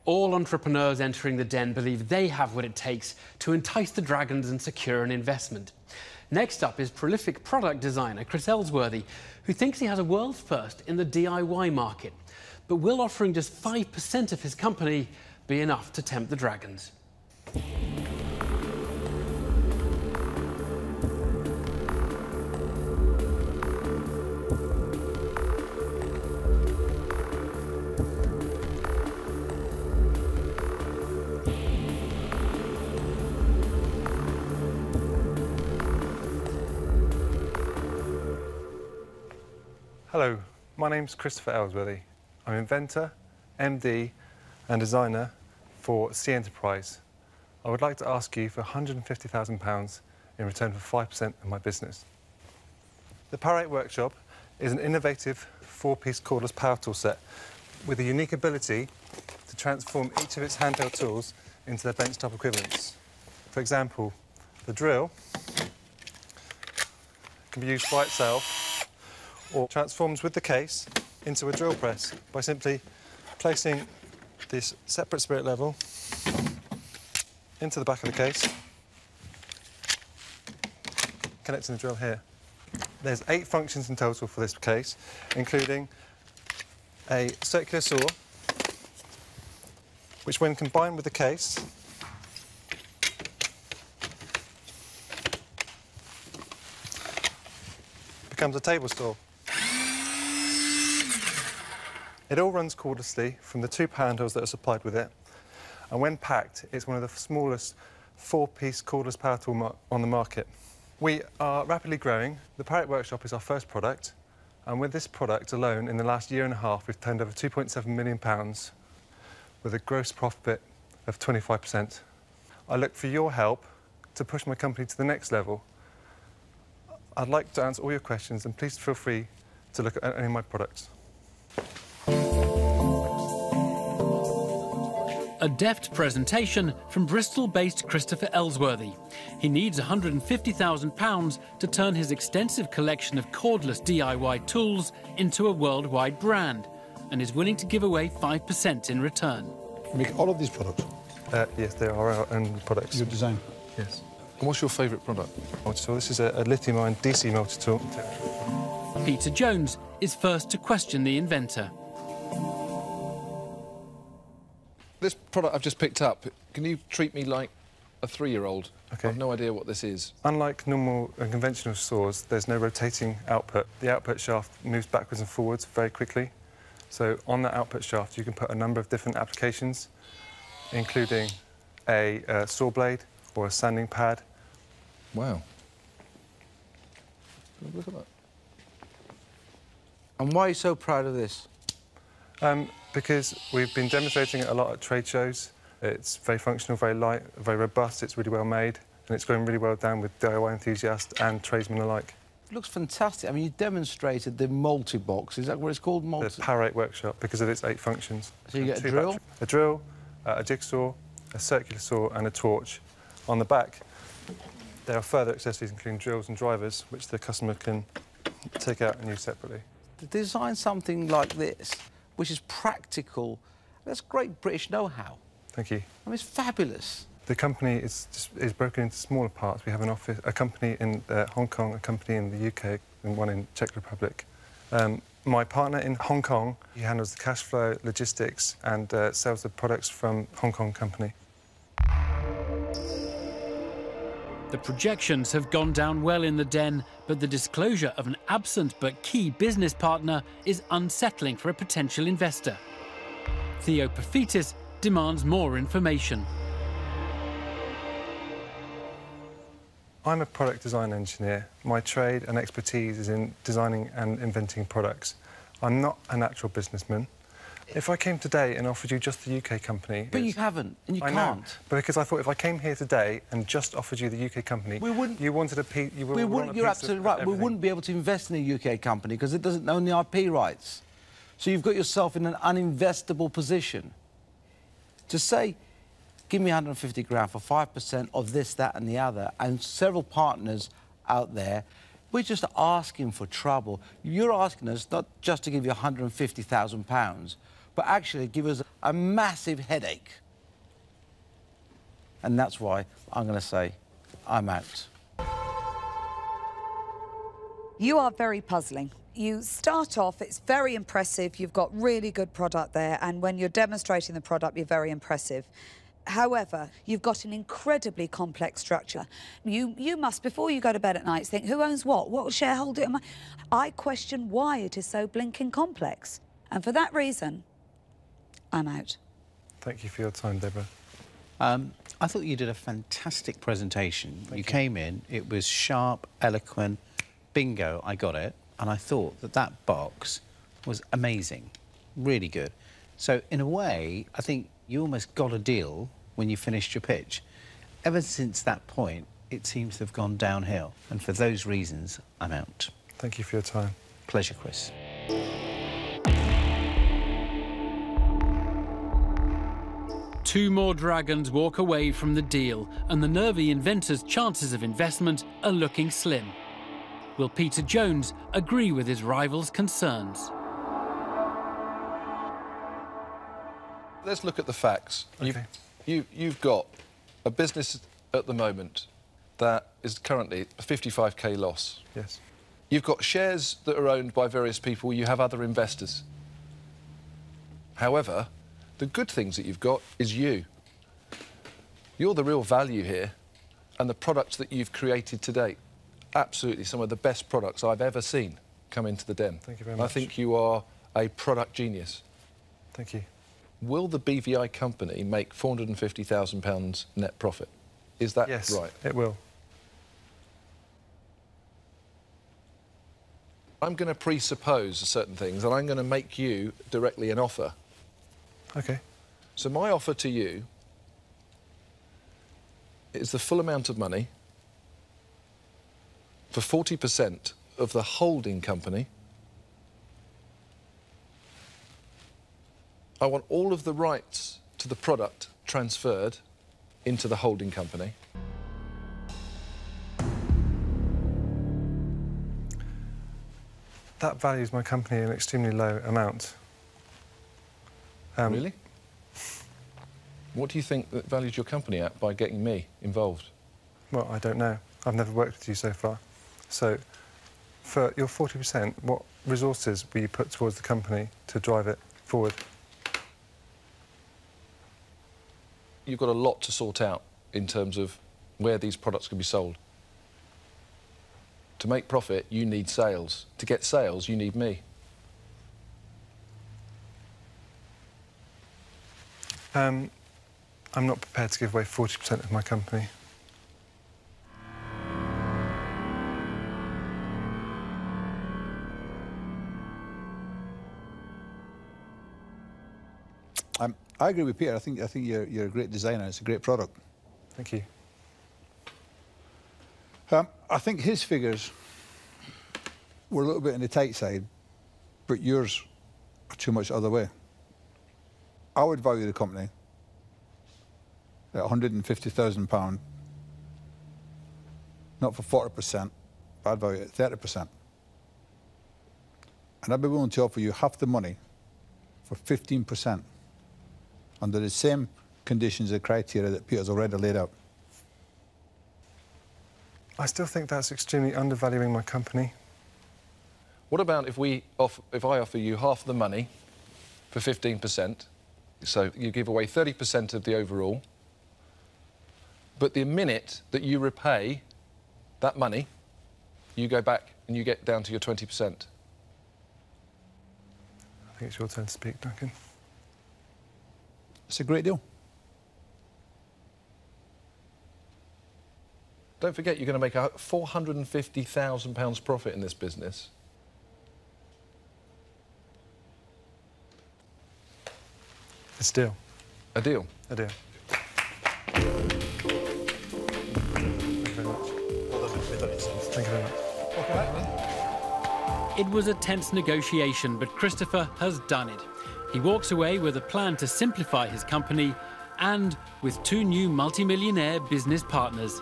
All entrepreneurs entering the den believe they have what it takes to entice the dragons and secure an investment. Next up is prolific product designer Chris Ellsworthy, who thinks he has a world's first in the DIY market. But will offering just 5% of his company be enough to tempt the dragons? Hello, my name's Christopher Ellsworthy. I'm inventor, MD and designer for CEL Enterprise. I would like to ask you for £150,000 in return for 5% of my business. The POWER8 workshop is an innovative 4-piece cordless power tool set with a unique ability to transform each of its handheld tools into their benchtop equivalents. For example, the drill can be used by itself or transforms with the case into a drill press by simply placing this separate spirit level into the back of the case, connecting the drill here. There's 8 functions in total for this case, including a circular saw, which when combined with the case becomes a table saw. It all runs cordlessly from the 2 power handles that are supplied with it, and when packed, it's one of the smallest 4-piece cordless power tool on the market. We are rapidly growing. The POWER8 workshop is our first product, and with this product alone, in the last year and a half, we've turned over £2.7 million with a gross profit of 25%. I look for your help to push my company to the next level. I'd like to answer all your questions, and please feel free to look at any of my products. A deft presentation from Bristol-based Christopher Ellsworthy. He needs £150,000 to turn his extensive collection of cordless DIY tools into a worldwide brand, and is willing to give away 5% in return. You make all of these products? Yes, they are our own products. Your design? Yes. And what's your favourite product? So this is a lithium-ion DC multi-tool. Peter Jones is first to question the inventor. This product I've just picked up, can you treat me like a 3-year-old? Okay. I've no idea what this is. Unlike normal and conventional saws, there's no rotating output. The output shaft moves backwards and forwards very quickly. So on that output shaft, you can put a number of different applications, including a saw blade or a sanding pad. Wow. Look at that. And why are you so proud of this? Because we've been demonstrating it a lot at trade shows. It's very functional, very light, very robust, it's really well made, and it's going really well down with DIY enthusiasts and tradesmen alike. It looks fantastic. I mean, you demonstrated the multi-box. Is that what it's called? The POWER8 workshop, because of its 8 functions. So you get a drill? A drill, a jigsaw, a circular saw and a torch. On the back, there are further accessories, including drills and drivers, which the customer can take out and use separately. To design something like this, which is practical, that's great British know-how. Thank you. I mean, it's fabulous. The company is broken into smaller parts. We have a company in Hong Kong, a company in the UK, and one in Czech Republic. My partner in Hong Kong, he handles the cash flow, logistics, and sells the products from Hong Kong company. The projections have gone down well in the den, but the disclosure of an absent but key business partner is unsettling for a potential investor. Theo Perfitis demands more information. I'm a product design engineer. My trade and expertise is in designing and inventing products. I'm not a natural businessman. If I came today and offered you just the UK company... But you haven't, and you can't. can't. But because I thought if I came here today and just offered you the UK company... We wouldn't... You wanted a piece... You're absolutely right. We wouldn't be able to invest in a UK company because it doesn't own the IP rights. So you've got yourself in an uninvestable position. To say, give me 150 grand for 5% of this, that and the other, and several partners out there, we're just asking for trouble. You're asking us not just to give you £150,000, but actually give us a massive headache. And that's why I'm going to say I'm out. You are very puzzling. You start off, it's very impressive, you've got really good product there, and when you're demonstrating the product, you're very impressive. However, you've got an incredibly complex structure. You must, before you go to bed at night, think, who owns what? What shareholder am I? I question why it is so blinking complex. And for that reason, I'm out. Thank you for your time, Deborah. I thought you did a fantastic presentation. You came in, it was sharp, eloquent, bingo, I got it. And I thought that that box was amazing, really good. So in a way, I think you almost got a deal when you finished your pitch. Ever since that point, it seems to have gone downhill. And for those reasons, I'm out. Thank you for your time. Pleasure, Chris. Two more dragons walk away from the deal, and the nervy inventor's chances of investment are looking slim. Will Peter Jones agree with his rival's concerns? Let's look at the facts. Okay. You've got a business at the moment that is currently a 55k loss. Yes. You've got shares that are owned by various people. You have other investors. However, the good things that you've got is you. You're the real value here, and the products that you've created to date, absolutely some of the best products I've ever seen come into the den. Thank you very much. I think you are a product genius. Thank you. Will the BVI company make £450,000 net profit? Is that Yes, right? it will. I'm going to presuppose certain things, and I'm going to make you directly an offer. Okay. So my offer to you is the full amount of money for 40% of the holding company. I want all of the rights to the product transferred into the holding company. That values my company an extremely low amount. Really? What do you think that values your company at by getting me involved? Well, I don't know. I've never worked with you so far. So, for your 40%, what resources will you put towards the company to drive it forward? You've got a lot to sort out in terms of where these products can be sold. To make profit, you need sales. To get sales, you need me. I'm not prepared to give away 40% of my company. I agree with Peter. I think you're a great designer. It's a great product. Thank you. I think his figures were a little bit on the tight side, but yours are too much the other way. I would value the company at £150,000, not for 40%, but I'd value it at 30%. And I'd be willing to offer you half the money for 15%. Under the same conditions and criteria that Peter's already laid out. I still think that's extremely undervaluing my company. What about if I offer you half the money for 15%, so you give away 30% of the overall, but the minute that you repay that money, you go back and you get down to your 20%? I think it's your turn to speak, Duncan. It's a great deal. Don't forget, you're going to make a £450,000 profit in this business. It's a deal. A deal? A deal. Thank you very much. Thank you very much. It was a tense negotiation, but Christopher has done it. He walks away with a plan to simplify his company and with two new multi-millionaire business partners.